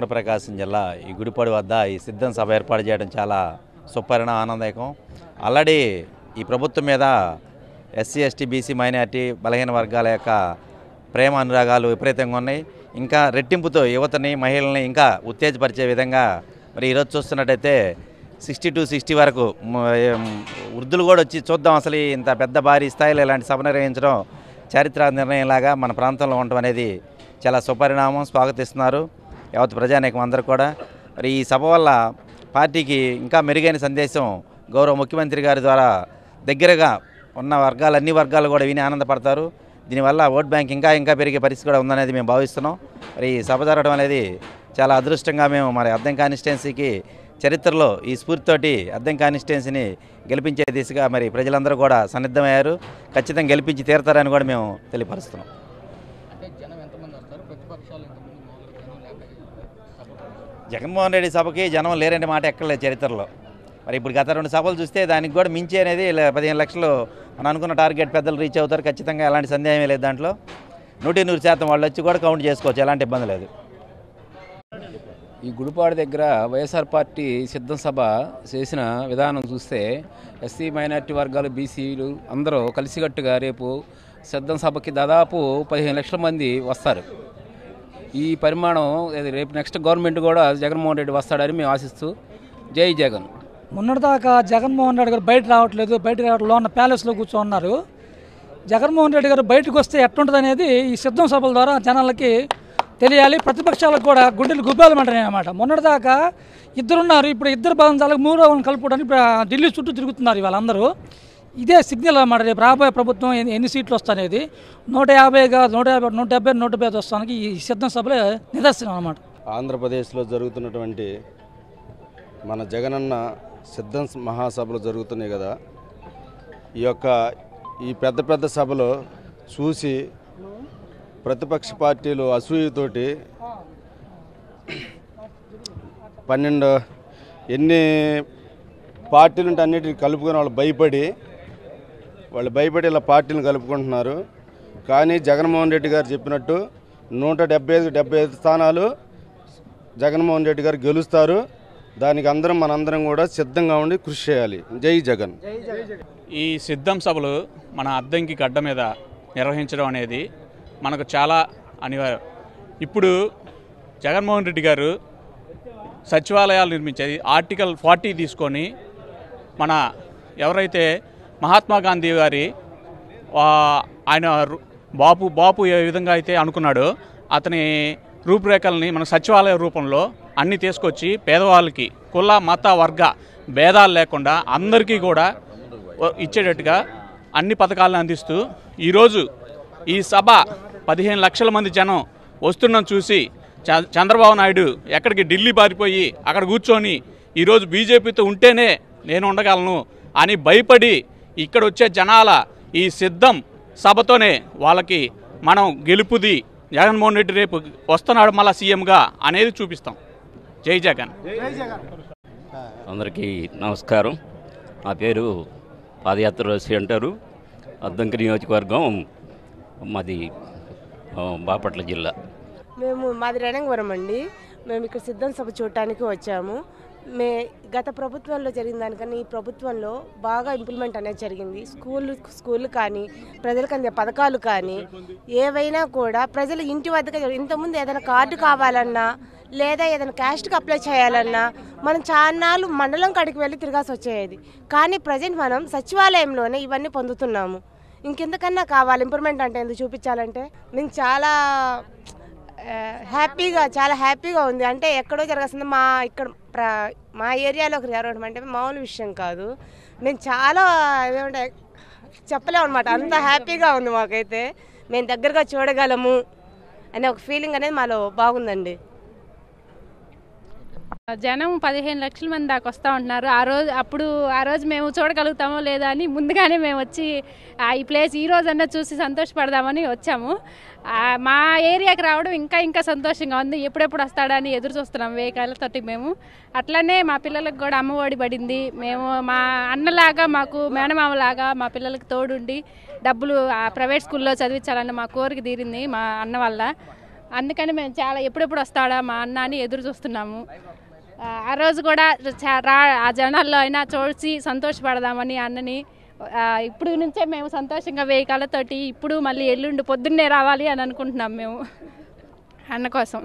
ఉమ్మడి ప్రకాశం జిల్లా ఈ గుడిపాడు వద్ద ఈ సిద్ధం సభ ఏర్పాటు చేయడం చాలా సుపరిణామ ఆనందదాయకం. ఆల్రెడీ ఈ ప్రభుత్వం మీద ఎస్సీ ఎస్టీ బీసీ మైనారిటీ బలహీన వర్గాల యొక్క ప్రేమ అనురాగాలు విపరీతంగా ఉన్నాయి. ఇంకా రెట్టింపుతో యువతని మహిళల్ని ఇంకా ఉత్తేజపరిచే విధంగా మరి ఈరోజు చూస్తున్నట్టయితే 60 to 60 వరకు వృద్ధులు కూడా వచ్చి చూద్దాం అసలు ఇంత పెద్ద భారీ స్థాయిలో ఇలాంటి సభ నిర్వహించడం చారిత్రక నిర్ణయంలాగా మన ప్రాంతంలో ఉండటం అనేది చాలా సుపరిణామం. స్వాగతిస్తున్నారు యావత్ ప్రజానీకం అందరూ కూడా. మరి ఈ సభ వల్ల పార్టీకి ఇంకా మెరుగైన సందేశం గౌరవ ముఖ్యమంత్రి గారి ద్వారా దగ్గరగా ఉన్న వర్గాలు అన్ని వర్గాలు కూడా విని ఆనందపడతారు. దీనివల్ల ఓట్ బ్యాంక్ ఇంకా ఇంకా పెరిగే పరిస్థితి కూడా ఉందనేది మేము భావిస్తున్నాం. మరి ఈ సభ జరగడం అనేది చాలా అదృష్టంగా మేము మరి అద్దెం కాన్స్టిట్యున్సీకి చరిత్రలో ఈ స్ఫూర్తితోటి అద్దెం కాన్స్టిట్యున్సీని గెలిపించే దిశగా మరి ప్రజలందరూ కూడా సన్నద్ధమయ్యారు. ఖచ్చితంగా గెలిపించి తీరుతారని కూడా మేము తెలియపరుస్తున్నాం. జగన్మోహన్ రెడ్డి సభకి జనం లేరనే మాట ఎక్కడలేదు చరిత్రలో. మరి ఇప్పుడు గత 2 సభలు చూస్తే దానికి కూడా మించి అనేది 15 లక్షలు మనం అనుకున్న టార్గెట్ పెద్దలు రీచ్ అవుతారు. ఖచ్చితంగా ఎలాంటి సందేహమే లేదు. దాంట్లో 100% వాళ్ళు వచ్చి కూడా కౌంట్ చేసుకోవచ్చు, ఎలాంటి ఇబ్బంది లేదు. ఈ గుడిపాడు దగ్గర వైఎస్ఆర్ పార్టీ సిద్ధం సభ చేసిన విధానం చూస్తే ఎస్సీ మైనారిటీ వర్గాలు బీసీలు అందరూ కలిసికట్టుగా రేపు సిద్ధం సభకి దాదాపు 15 లక్షల మంది వస్తారు. ఈ పరిమాణం రేపు నెక్స్ట్ గవర్నమెంట్ కూడా జగన్మోహన్ రెడ్డి వస్తాడని మేము ఆశిస్తూ జై జగన్. మొన్నటిదాకా జగన్మోహన్ రెడ్డి గారు బయట రావట్లేదు, ఉన్న ప్యాలెస్లో కూర్చోన్నారు. జగన్మోహన్ రెడ్డి గారు బయటకు వస్తే ఎట్లుంటుంది అనేది ఈ సిద్ధం సభల ద్వారా జనాలకి తెలియాలి. ప్రతిపక్షాలకు కూడా గుండెలు గుబ్బాలమంటాయి అన్నమాట. మొన్నటిదాకా ఇద్దరున్నారు, ఇప్పుడు ఇద్దరు భావించాలకు 3వ కలుపుకోవడానికి ఢిల్లీ చుట్టూ తిరుగుతున్నారు వాళ్ళందరూ. ఇదే సిగ్నల్ అన్నమాట. రేపు రాబోయే ప్రభుత్వం ఎన్ని సీట్లు వస్తానేది 150 170 175 వస్తానికి ఈ సిద్ధం సభలే నిదర్శనం అన్నమాట. ఆంధ్రప్రదేశ్లో జరుగుతున్నటువంటి మన జగనన్న సిద్ధం మహాసభలు జరుగుతున్నాయి కదా. ఈ పెద్ద సభలో చూసి ప్రతిపక్ష పార్టీలు అసూయతోటి 12 ఎన్ని పార్టీలు ఉంటే అన్నిటిని కలుపుకొని వాళ్ళు భయపడి ఇలా పార్టీలను కలుపుకుంటున్నారు. కానీ జగన్మోహన్ రెడ్డి గారు చెప్పినట్టు 175 స్థానాలు జగన్మోహన్ రెడ్డి గారు గెలుస్తారు. దానికి మనందరం కూడా సిద్ధంగా ఉండి కృషి చేయాలి. జై జగన్. ఈ సిద్ధం సభలు మన అద్దంకి గడ్డ మీద నిర్వహించడం అనేది మనకు చాలా అనివార్యం. ఇప్పుడు జగన్మోహన్ రెడ్డి గారు సచివాలయాలు నిర్మించేది ఆర్టికల్ 40 తీసుకొని మన ఎవరైతే మహాత్మా గాంధీ గారి ఆయన బాపు ఏ విధంగా అయితే అనుకున్నాడో అతని రూపురేఖల్ని మన సచివాలయ రూపంలో అన్నీ తీసుకొచ్చి పేదవాళ్ళకి కుల మత వర్గ భేదాలు లేకుండా అందరికీ కూడా ఇచ్చేటట్టుగా అన్ని పథకాలను అందిస్తూ ఈరోజు ఈ సభ 15 లక్షల మంది జనం వస్తున్నాం చూసి చంద్రబాబు నాయుడు ఎక్కడికి ఢిల్లీ పారిపోయి అక్కడ కూర్చొని ఈరోజు బీజేపీతో ఉంటేనే నేను ఉండగలను అని భయపడి ఇక్కడ వచ్చే జనాల ఈ సిద్ధం సభతోనే వాళ్ళకి మనం గెలుపుది జగన్మోహన్ రెడ్డి రేపు వస్తున్నాడు మళ్ళా సీఎంగా అనేది చూపిస్తాం. జై జగన్. అందరికీ నమస్కారం. నా పేరు పాదయాత్ర రసి అంటారు. అద్దంకి నియోజకవర్గం, మాది బాపట్ల జిల్లా. మాది రణంగవరం అండి. మేము ఇక్కడ సిద్ధం సభ చూడటానికి వచ్చాము. గత ప్రభుత్వంలో జరిగిన దానికన్నా ఈ ప్రభుత్వంలో బాగా ఇంప్లిమెంట్ అనేది జరిగింది. స్కూళ్ళు కానీ ప్రజలకు అందే పథకాలు కానీ ఏవైనా కూడా ప్రజలు ఇంటి వద్దగా. ఇంతకుముందు ఏదైనా కార్డు కావాలన్నా లేదా ఏదైనా క్యాస్ట్కి అప్లై చేయాలన్నా మనం చాన్నాళ్ళు మండలం కాడికి వెళ్ళి తిరగాల్సి వచ్చేది. కానీ ప్రజెంట్ మనం సచివాలయంలోనే ఇవన్నీ పొందుతున్నాము. ఇంకెంతకన్నా కావాలి ఇంప్రూవ్మెంట్ అంటే ఎందుకు చూపించాలంటే మేము చాలా హ్యాపీగా ఉంది. అంటే ఎక్కడో జరగాల్సింది మా ఏరియాలోకి జరగడం అంటే మామూలు విషయం కాదు. మేము చాలా ఏమంటే చెప్పలేము అనమాట. అంత హ్యాపీగా ఉంది మాకైతే. మేము దగ్గరగా చూడగలము అనే ఒక ఫీలింగ్ అనేది మాలో బాగుందండి. జనం 15 లక్షల మంది దాకా వస్తూ ఉంటున్నారు. ఆ రోజు మేము చూడగలుగుతామో లేదా అని ముందుగానే మేము వచ్చి ఈ ప్లేస్ ఈ రోజన్నా చూసి సంతోషపడదామని వచ్చాము. మా ఏరియాకి రావడం ఇంకా సంతోషంగా ఉంది. ఎప్పుడెప్పుడు వస్తాడని ఎదురు చూస్తున్నాం వేకాలతోటి మేము. అట్లనే మా పిల్లలకు కూడా అమ్మఒడి పడింది. మేము మా అన్నలాగా మాకు మేనమామలాగా మా పిల్లలకి తోడుండి డబ్బులు ప్రైవేట్ స్కూల్లో చదివించాలన్న మా కోరిక తీరింది మా అన్న వల్ల. అందుకని మేము చాలా ఎప్పుడెప్పుడు వస్తాడా మా అన్న అని ఎదురు చూస్తున్నాము. ఆ రోజు కూడా ఆ జనాల్లో అయినా చూసి సంతోషపడదామని అన్నని ఇప్పుడు నుంచే మేము సంతోషంగా 1000 కళ్ళతోటి ఇప్పుడు మళ్ళీ ఎల్లుండి పొద్దున్నే రావాలి అని అనుకుంటున్నాం మేము అన్న కోసం.